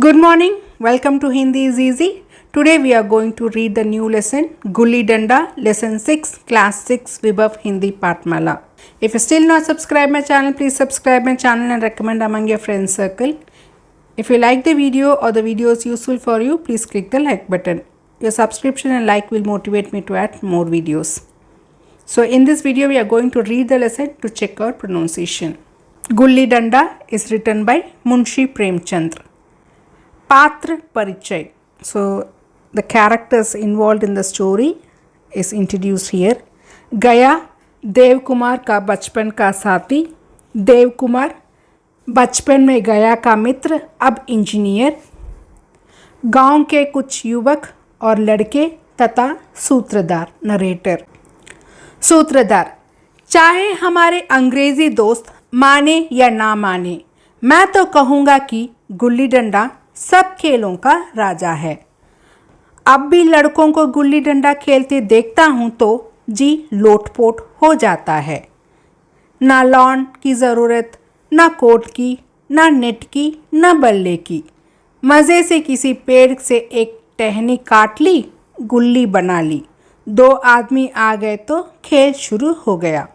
Good morning. Welcome to Hindi is Easy. Today we are going to read the new lesson Gulli Danda lesson 6 class 6 Vibhav Hindi Patmala. If you still not subscribe my channel, please subscribe my channel and recommend among your friends circle. If you like the video or the video is useful for you, please click the like button. Your subscription and like will motivate me to add more videos. So in this video we are going to read the lesson to check our pronunciation. Gulli Danda is written by Munshi Premchand. Patra Parichay. So the characters involved in the story is introduced here. गया देव कुमार का बचपन का साथी. देव कुमार बचपन में गया का मित्र, अब इंजीनियर. गांव के कुछ युवक और लड़के तथा सूत्रधार. नरेटर. सूत्रधार. चाहे हमारे अंग्रेज़ी दोस्त माने या ना माने, मैं तो कहूँगा कि गुल्ली डंडा सब खेलों का राजा है. अब भी लड़कों को गुल्ली डंडा खेलते देखता हूँ तो जी लोटपोट हो जाता है. ना लॉन की ज़रूरत, ना कोर्ट की, ना नेट की, ना बल्ले की. मज़े से किसी पेड़ से एक टहनी काट ली, गुल्ली बना ली. 2 आदमी आ गए तो खेल शुरू हो गया.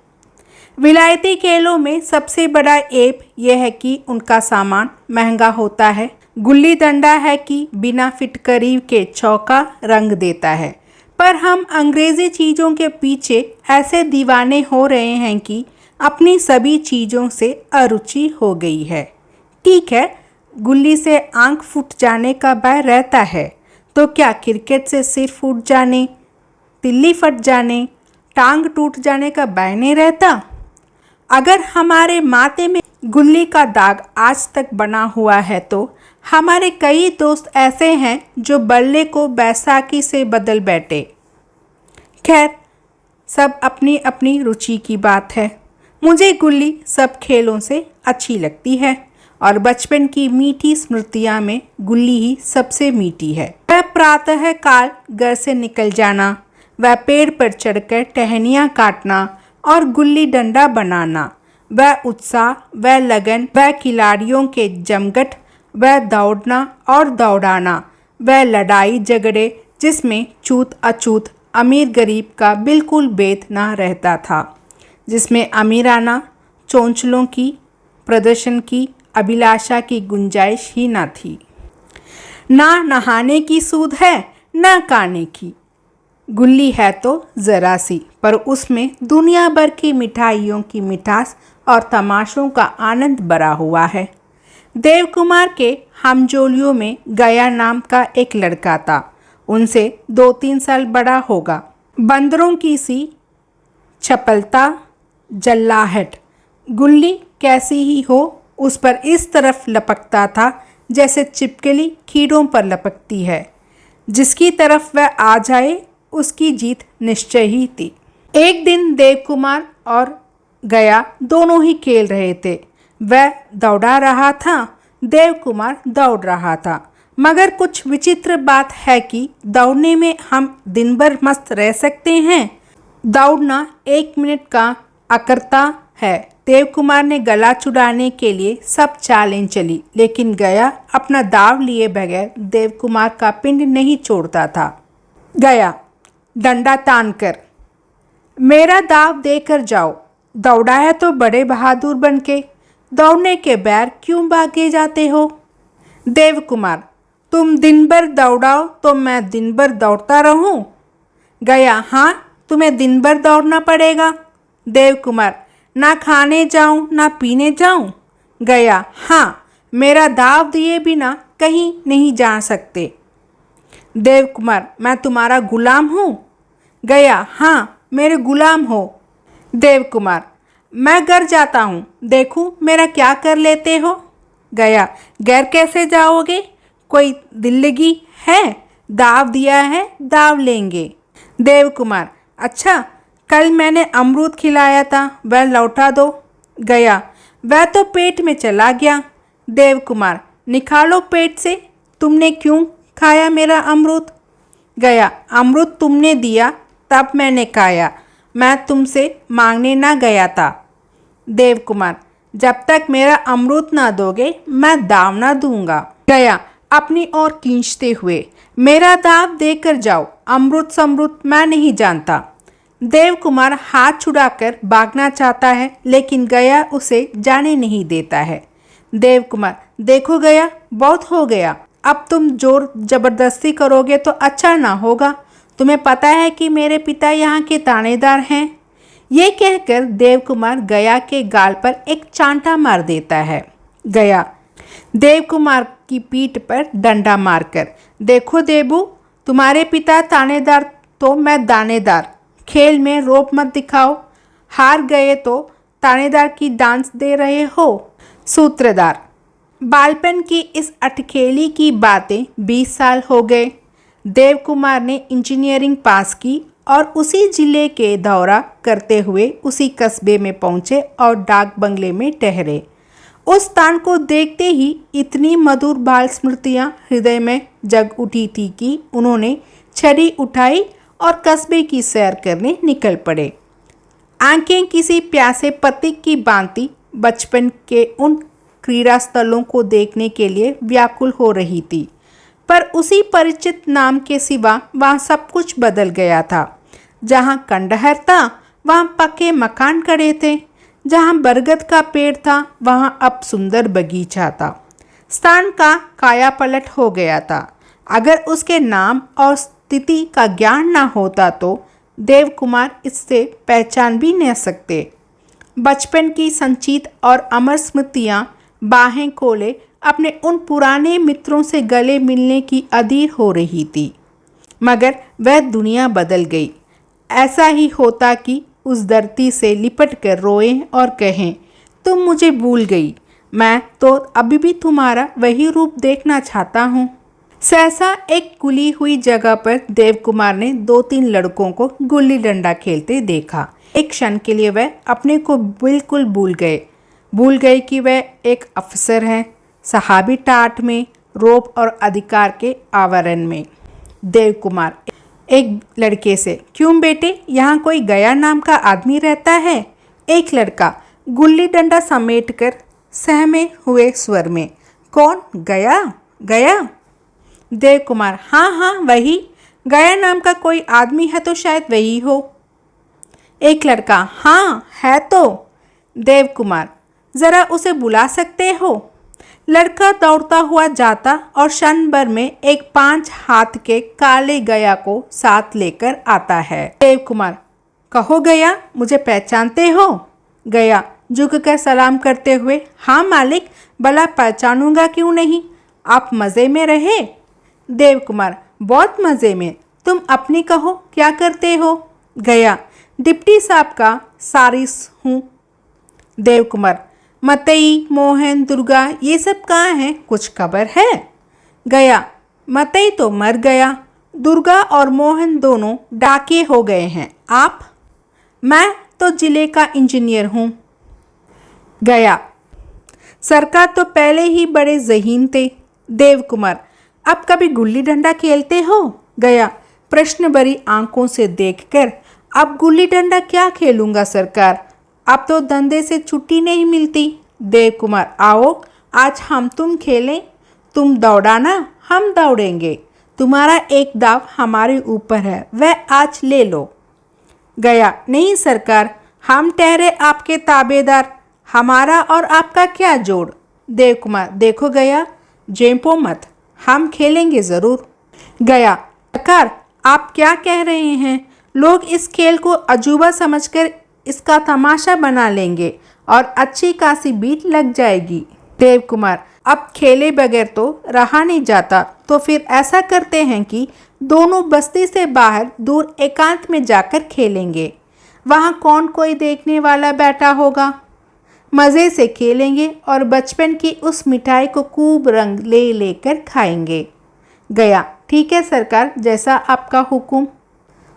विलायती खेलों में सबसे बड़ा ऐब यह है कि उनका सामान महंगा होता है. गुल्ली डंडा है कि बिना फिटकरी के चौका रंग देता है. पर हम अंग्रेज़ी चीज़ों के पीछे ऐसे दीवाने हो रहे हैं कि अपनी सभी चीज़ों से अरुचि हो गई है. ठीक है, गुल्ली से आंख फूट जाने का भय रहता है, तो क्या क्रिकेट से सिर फूट जाने, तिल्ली फट जाने, टांग टूट जाने का भय नहीं रहता? अगर हमारे माथे में गुल्ली का दाग आज तक बना हुआ है तो हमारे कई दोस्त ऐसे हैं जो बल्ले को बैसाखी से बदल बैठे. खैर, सब अपनी अपनी रुचि की बात है. मुझे गुल्ली सब खेलों से अच्छी लगती है और बचपन की मीठी स्मृतियां में गुल्ली ही सबसे मीठी है. वह प्रातः काल घर से निकल जाना, वह पेड़ पर चढ़कर टहनियाँ काटना और गुल्ली डंडा बनाना, वह उत्साह, वह लगन, वह खिलाड़ियों के जमघट, वह दौड़ना और दौड़ाना, वह लड़ाई झगड़े जिसमें छूत अछूत अमीर गरीब का बिल्कुल भेद ना रहता था, जिसमें अमीराना चोंचलों की प्रदर्शन की अभिलाषा की गुंजाइश ही ना थी. ना नहाने की सूद है, ना खाने की. गुल्ली है तो ज़रा सी, पर उसमें दुनिया भर की मिठाइयों की मिठास और तमाशों का आनंद भरा हुआ है. देव कुमार के हमजोलियों में गया नाम का एक लड़का था. उनसे 2-3 साल बड़ा होगा. बंदरों की सी चपलता, जल्लाहट. गुल्ली कैसी ही हो उस पर इस तरफ लपकता था जैसे छिपकली कीड़ों पर लपकती है. जिसकी तरफ वह आ जाए उसकी जीत निश्चय ही थी. एक दिन देव कुमार और गया दोनों ही खेल रहे थे. वह दौड़ा रहा था, देव कुमार दौड़ रहा था. मगर कुछ विचित्र बात है कि दौड़ने में हम दिन भर मस्त रह सकते हैं, दौड़ना 1 मिनट का अकरता है. देव कुमार ने गला छुड़ाने के लिए सब चालें चली, लेकिन गया अपना दाव लिए बगैर देव कुमार का पिंड नहीं छोड़ता था. गया डंडा तान कर, मेरा दाव देकर जाओ. दौड़ा है तो बड़े बहादुर बनके दौड़ने के बैर क्यों भागे जाते हो? देव कुमार, तुम दिन भर दौड़ाओ तो मैं दिन भर दौड़ता रहूं? गया, हाँ, तुम्हें दिन भर दौड़ना पड़ेगा. देव कुमार, ना खाने जाऊं ना पीने जाऊं? गया, हाँ, मेरा दाव दिए बिना कहीं नहीं जा सकते. देव कुमार, मैं तुम्हारा गुलाम हूँ? गया, हाँ, मेरे गुलाम हो. देव कुमार, मैं घर जाता हूँ, देखूँ मेरा क्या कर लेते हो? गया, घर कैसे जाओगे? कोई दिल्लगी है? दाव दिया है, दाव लेंगे. देव कुमार, अच्छा, कल मैंने अमरूद खिलाया था, वह लौटा दो. गया, वह तो पेट में चला गया. देव कुमार, निकालो पेट से, तुमने क्यों खाया मेरा अमरूद? गया, अमरूद तुमने दिया तब मैंने खाया, मैं तुमसे मांगने ना गया था. देव कुमार, जब तक मेरा अमरूद ना दोगे मैं दाव ना दूंगा. गया, अपनी ओर खींचते हुए। मेरा दाव देकर जाओ, अमृत समृत मैं नहीं जानता। देव कुमार हाथ छुड़ाकर भागना चाहता है, लेकिन गया उसे जाने नहीं देता है। देव कुमार, देखो गया, बहुत हो गया। अब तुम जोर जबरदस्ती करोगे तो अच्छा ना होगा। तुम्हें पता है कि मेरे पिता यहाँ के थानेदार हैं। ये कहकर देव कुमार गया के गाल पर एक चांटा मार देता है। गया देव कुमार की पीठ पर डंडा मारकर, देखो देबू, तुम्हारे पिता थानेदार तो मैं दानेदार। खेल में रोब मत दिखाओ। हार गए तो थानेदार की डांस दे रहे हो। सूत्रधार, बालपन की इस अटखेली की बातें 20 साल हो गए। देव कुमार ने इंजीनियरिंग पास की और उसी जिले के दौरा करते हुए उसी कस्बे में पहुंचे और डाक बंगले में ठहरे। उस स्थान को देखते ही इतनी मधुर बाल स्मृतियाँ हृदय में जग उठी थी कि उन्होंने छड़ी उठाई और कस्बे की सैर करने निकल पड़े। आंखें किसी प्यासे पथिक की भांति बचपन के उन क्रीड़ा स्थलों को देखने के लिए व्याकुल हो रही थी, पर उसी परिचित नाम के सिवा वहाँ सब कुछ बदल गया था। जहाँ खंडहर था वहाँ पक्के मकान खड़े थे, जहाँ बरगद का पेड़ था वहाँ अब सुंदर बगीचा था। स्थान का कायापलट हो गया था। अगर उसके नाम और स्थिति का ज्ञान न होता तो देव कुमार इससे पहचान भी न सकते। बचपन की संचित और अमर स्मृतियाँ बाहें खोले अपने उन पुराने मित्रों से गले मिलने की अधीर हो रही थी, मगर वह दुनिया बदल गई। ऐसा ही होता कि उस धरती से लिपट कर रोएं और कहें, तुम मुझे भूल गई, मैं तो अभी भी तुम्हारा वही रूप देखना चाहता हूँ। सहसा एक खुली हुई जगह पर देव कुमार ने 2-3 लड़कों को गुल्ली डंडा खेलते देखा। एक क्षण के लिए वह अपने को बिल्कुल भूल गए कि वह एक अफसर हैं, सहाबी टाट में, रोब और अधिकार के आवरण में। देव कुमार एक लड़के से, क्यों बेटे, यहाँ कोई गया नाम का आदमी रहता है? एक लड़का गुल्ली डंडा समेटकर सहमे हुए स्वर में, कौन? गया? गया? देव कुमार, हाँ हाँ वही, गया नाम का कोई आदमी है तो शायद वही हो। एक लड़का, हाँ है तो। देव कुमार, ज़रा उसे बुला सकते हो? लड़का दौड़ता हुआ जाता और क्षण भर में एक 5 हाथ के काले गया को साथ लेकर आता है। देव कुमार, कहो गया, मुझे पहचानते हो? गया झुककर सलाम करते हुए, हाँ मालिक, भला पहचानूंगा क्यों नहीं, आप मज़े में रहे? देव कुमार, बहुत मज़े में। तुम अपनी कहो, क्या करते हो? गया, डिप्टी साहब का सारिस हूँ। देव कुमार, मतई, मोहन, दुर्गा ये सब कहाँ हैं, कुछ खबर है? गया, मतई तो मर गया, दुर्गा और मोहन दोनों डाके हो गए हैं। आप? मैं तो जिले का इंजीनियर हूँ। गया, सरकार तो पहले ही बड़े ज़हीन थे। देव कुमार, अब कभी गुल्ली डंडा खेलते हो? गया प्रश्न भरी आंखों से देखकर, अब गुल्ली डंडा क्या खेलूंगा सरकार, अब तो धंधे से छुट्टी नहीं मिलती। देव कुमार, आओ आज हम तुम खेलें, तुम दौड़ाना, हम दौड़ेंगे, तुम्हारा एक दाव हमारे ऊपर है, वह आज ले लो। गया, नहीं सरकार, हम ठहरे आपके ताबेदार, हमारा और आपका क्या जोड़। देव कुमार, देखो गया, जेंपो मत, हम खेलेंगे ज़रूर। गया, सरकार आप क्या कह रहे हैं, लोग इस खेल को अजूबा समझकर इसका तमाशा बना लेंगे और अच्छी खासी बीट लग जाएगी। देव कुमार, अब खेले बगैर तो रहा नहीं जाता, तो फिर ऐसा करते हैं कि दोनों बस्ती से बाहर दूर एकांत में जाकर खेलेंगे, वहाँ कौन कोई देखने वाला बैठा होगा, मज़े से खेलेंगे और बचपन की उस मिठाई को खूब रंग ले लेकर खाएंगे। गया, ठीक है सरकार, जैसा आपका हुक्म।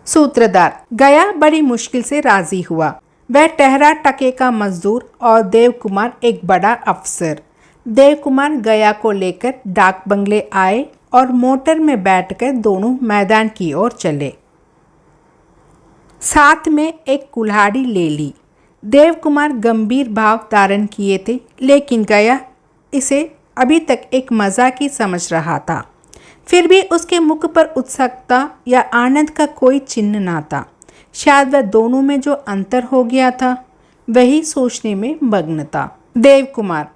सूत्रधार, गया बड़ी मुश्किल से राजी हुआ। वह टहरा टके का मजदूर और देव कुमार एक बड़ा अफसर। देव कुमार गया को लेकर डाक बंगले आए और मोटर में बैठकर दोनों मैदान की ओर चले। साथ में एक कुल्हाड़ी ले ली। देव कुमार गंभीर भाव धारण किए थे, लेकिन गया इसे अभी तक एक मजाक ही समझ रहा था। फिर भी उसके मुख पर उत्सुकता या आनंद का कोई चिन्ह ना था। शायद वह दोनों में जो अंतर हो गया था वही सोचने में मग्न था। देव कुमार,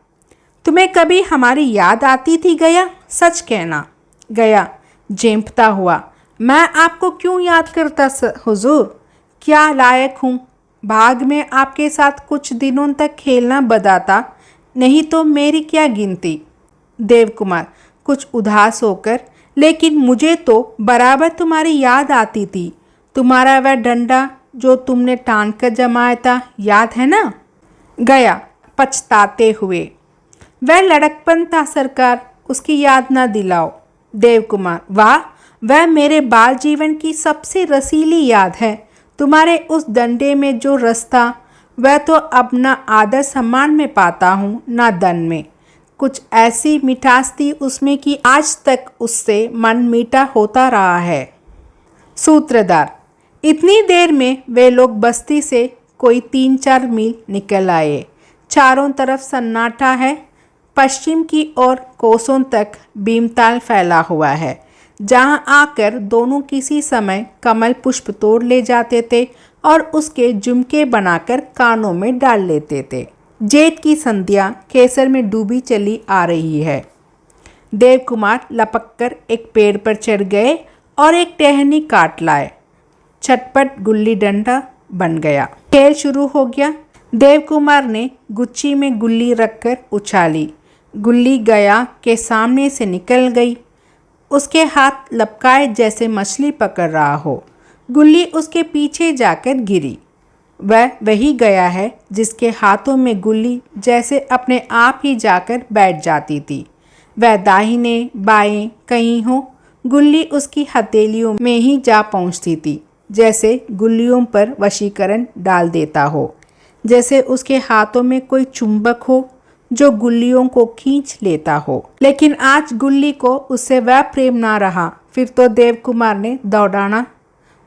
तुम्हें कभी हमारी याद आती थी गया? सच कहना। गया झेंपता हुआ, मैं आपको क्यों याद करता हुजूर? क्या लायक हूँ? भाग में आपके साथ कुछ दिनों तक खेलना बदाता, नहीं तो मेरी क्या गिनती। देव कुमार कुछ उदास होकर, लेकिन मुझे तो बराबर तुम्हारी याद आती थी। तुम्हारा वह डंडा जो तुमने टान कर जमाया था, याद है ना? गया पछताते हुए, वह लड़कपन था सरकार, उसकी याद ना दिलाओ। देव कुमार, वाह, वह मेरे बाल जीवन की सबसे रसीली याद है। तुम्हारे उस डंडे में जो रस था वह तो अब ना आदर सम्मान में पाता हूँ ना धन में। कुछ ऐसी मिठास थी उसमें कि आज तक उससे मन मीठा होता रहा है। सूत्रधार, इतनी देर में वे लोग बस्ती से कोई 3-4 मील निकल आए। चारों तरफ सन्नाटा है। पश्चिम की ओर कोसों तक भीमताल फैला हुआ है, जहां आकर दोनों किसी समय कमल पुष्प तोड़ ले जाते थे और उसके झुमके बनाकर कानों में डाल लेते थे। जेठ की संध्या केसर में डूबी चली आ रही है। देव कुमार लपक कर एक पेड़ पर चढ़ गए और एक टहनी काट लाए। छटपट गुल्ली डंडा बन गया। खेल शुरू हो गया। देव कुमार ने गुच्छी में गुल्ली रखकर उछाली। गुल्ली गया के सामने से निकल गई। उसके हाथ लपकाए जैसे मछली पकड़ रहा हो। गुल्ली उसके पीछे जाकर गिरी। वह वही गया है जिसके हाथों में गुल्ली जैसे अपने आप ही जाकर बैठ जाती थी। वह दाहिने बाएं कहीं हो, गुल्ली उसकी हथेलियों में ही जा पहुंचती थी, जैसे गुल्लियों पर वशीकरण डाल देता हो, जैसे उसके हाथों में कोई चुंबक हो जो गुल्लियों को खींच लेता हो। लेकिन आज गुल्ली को उससे वह प्रेम ना रहा। फिर तो देव कुमार ने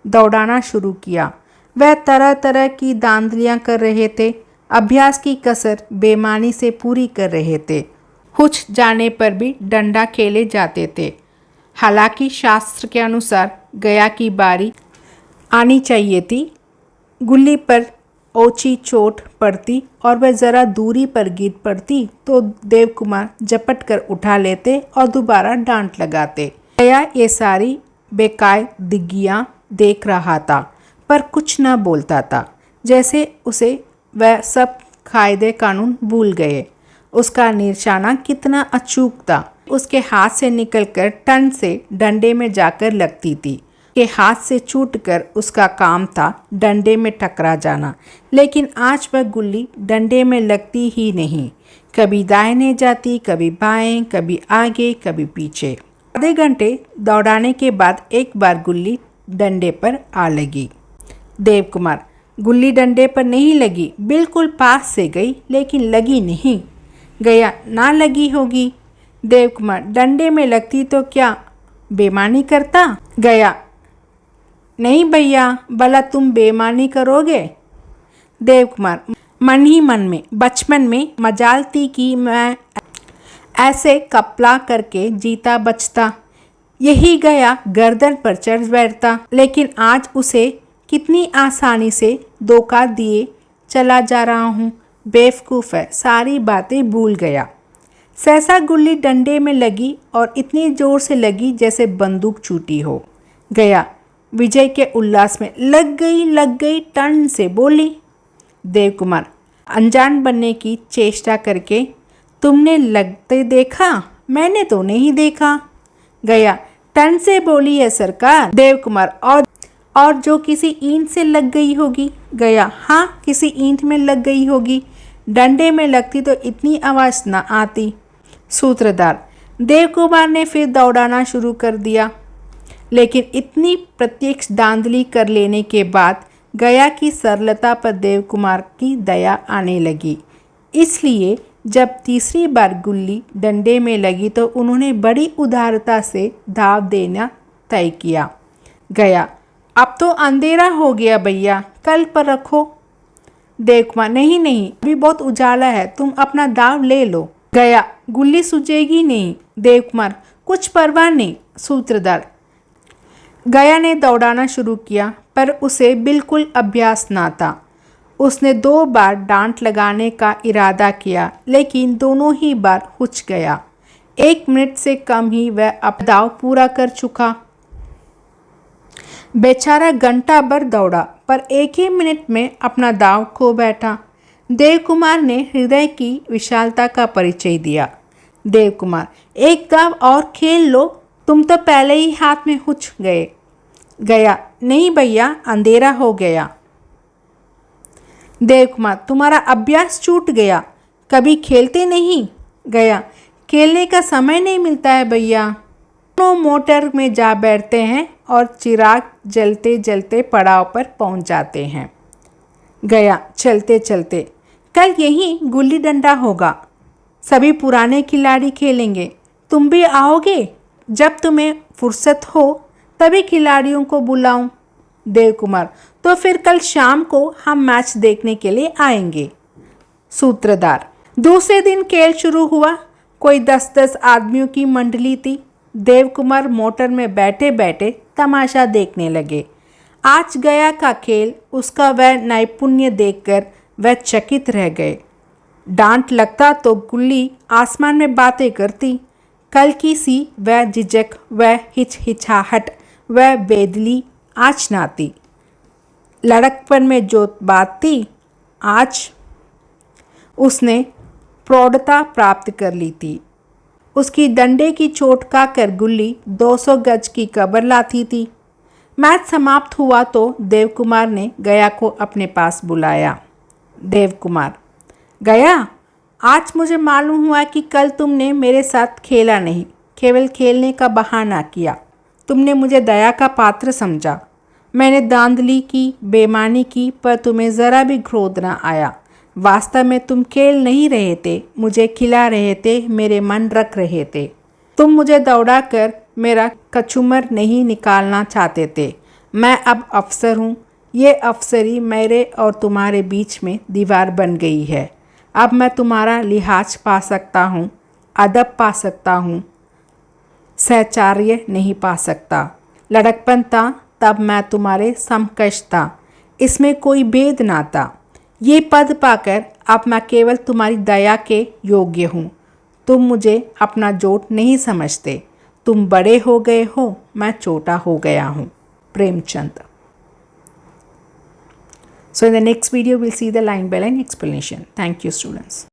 दौड़ाना शुरू किया। वह तरह तरह की धांधलियां कर रहे थे, अभ्यास की कसर बेमानी से पूरी कर रहे थे। हुच जाने पर भी डंडा खेले जाते थे। हालांकि शास्त्र के अनुसार गया की बारी आनी चाहिए थी। गुल्ली पर ओछी चोट पड़ती और वह ज़रा दूरी पर गिर पड़ती तो देव कुमार झपट कर उठा लेते और दोबारा डांट लगाते। गया ये सारी बेकायदगियाँ देख रहा था पर कुछ न बोलता था, जैसे उसे वह सब कायदे कानून भूल गए। उसका निशाना कितना अचूक था। उसके हाथ से निकलकर टन से डंडे में जाकर लगती थी। के हाथ से छूटकर उसका काम था डंडे में टकरा जाना, लेकिन आज वह गुल्ली डंडे में लगती ही नहीं। कभी दाहिने जाती, कभी बाएं, कभी आगे, कभी पीछे। आधे घंटे दौड़ाने के बाद एक बार गुल्ली डंडे पर आ लगी। देव कुमार, गुल्ली डंडे पर नहीं लगी, बिल्कुल पास से गई लेकिन लगी नहीं। गया, ना लगी होगी। देव कुमार, डंडे में लगती तो क्या बेईमानी करता? गया, नहीं भैया, भला तुम बेईमानी करोगे? देव कुमार, मन ही मन में बचपन में मजाल थी कि मैं ऐसे कपला करके जीता बचता, यही गया गर्दन पर चढ़ बैठता। लेकिन आज उसे कितनी आसानी से धोखा दिए चला जा रहा हूँ। बेवकूफ़ है, सारी बातें भूल गया। सहसा गुल्ली डंडे में लगी और इतनी जोर से लगी जैसे बंदूक छूटी हो। गया विजय के उल्लास में लग गई टन से बोली। देव कुमार अनजान बनने की चेष्टा करके, तुमने लगते देखा? मैंने तो नहीं देखा। गया टन से बोली है सरकार। देव कुमार और जो किसी ईंट से लग गई होगी। गया हाँ, किसी ईंट में लग गई होगी। डंडे में लगती तो इतनी आवाज़ न आती। सूत्रधार देव कुमार ने फिर दौड़ाना शुरू कर दिया, लेकिन इतनी प्रत्यक्ष धांधली कर लेने के बाद गया की सरलता पर देव कुमार की दया आने लगी। इसलिए जब तीसरी बार गुल्ली डंडे में लगी तो उन्होंने बड़ी उदारता से दाव देना तय किया। गया अब तो अंधेरा हो गया भैया, कल पर रखो। देव कुमार नहीं, अभी बहुत उजाला है, तुम अपना दाव ले लो। गया गुल्ली सूझेगी नहीं। देवकुमार, कुछ परवाह नहीं। सूत्रधार, गया ने दौड़ाना शुरू किया पर उसे बिल्कुल अभ्यास ना था। उसने 2 बार डांट लगाने का इरादा किया लेकिन दोनों ही बार हुच गया। 1 मिनट से कम ही वह अपना दाव पूरा कर चुका। बेचारा घंटा भर दौड़ा पर 1 ही मिनट में अपना दाव खो बैठा। देवकुमार ने हृदय की विशालता का परिचय दिया। देवकुमार, 1 दाव और खेल लो, तुम तो पहले ही हाथ में हुच गए। गया, नहीं भैया, अंधेरा हो गया। देवकुमार, तुम्हारा अभ्यास छूट गया, कभी खेलते नहीं। गया, खेलने का समय नहीं मिलता है भैया। दोनों मोटर में जा बैठते हैं और चिराग जलते जलते पड़ाव पर पहुंच जाते हैं। गया, चलते चलते, कल यहीं गुल्ली डंडा होगा, सभी पुराने खिलाड़ी खेलेंगे, तुम भी आओगे? जब तुम्हें फुर्सत हो तभी खिलाड़ियों को बुलाऊं। देवकुमार, तो फिर कल शाम को हम मैच देखने के लिए आएंगे। सूत्रधार, दूसरे दिन खेल शुरू हुआ। कोई 10-10 आदमियों की मंडली थी। देवकुमार मोटर में बैठे बैठे तमाशा देखने लगे। आज गया का खेल, उसका वह नैपुण्य देखकर वह चकित रह गए। डांट लगता तो गुल्ली आसमान में बातें करती। कल की सी वह झिझक, वह हिचहिचाहट, वह बेदली आज ना थी। लड़कपन में जो बात थी, आज उसने प्रौढ़ता प्राप्त कर ली थी। उसकी डंडे की चोट खाकर गुल्ली 200 गज की कबर लाती थी। मैच समाप्त हुआ तो देवकुमार ने गया को अपने पास बुलाया। देवकुमार, गया, आज मुझे मालूम हुआ कि कल तुमने मेरे साथ खेला नहीं, केवल खेलने का बहाना किया। तुमने मुझे दया का पात्र समझा। मैंने धांधली की, बेईमानी की, पर तुम्हें ज़रा भी क्रोध न आया। वास्तव में तुम खेल नहीं रहे थे, मुझे खिला रहे थे, मेरे मन रख रहे थे। तुम मुझे दौड़ाकर मेरा कचूमर नहीं निकालना चाहते थे। मैं अब अफसर हूँ। ये अफसरी मेरे और तुम्हारे बीच में दीवार बन गई है। अब मैं तुम्हारा लिहाज पा सकता हूँ, अदब पा सकता हूँ, सहचार्य नहीं पा सकता। लड़कपन था तब मैं तुम्हारे समकक्ष था, इसमें कोई भेद ना था। ये पद पाकर अब मैं केवल तुम्हारी दया के योग्य हूँ। तुम मुझे अपना जोट नहीं समझते। तुम बड़े हो गए हो, मैं छोटा हो गया हूँ। Premchand. So in the next video we'll see the line by line explanation. Thank you students.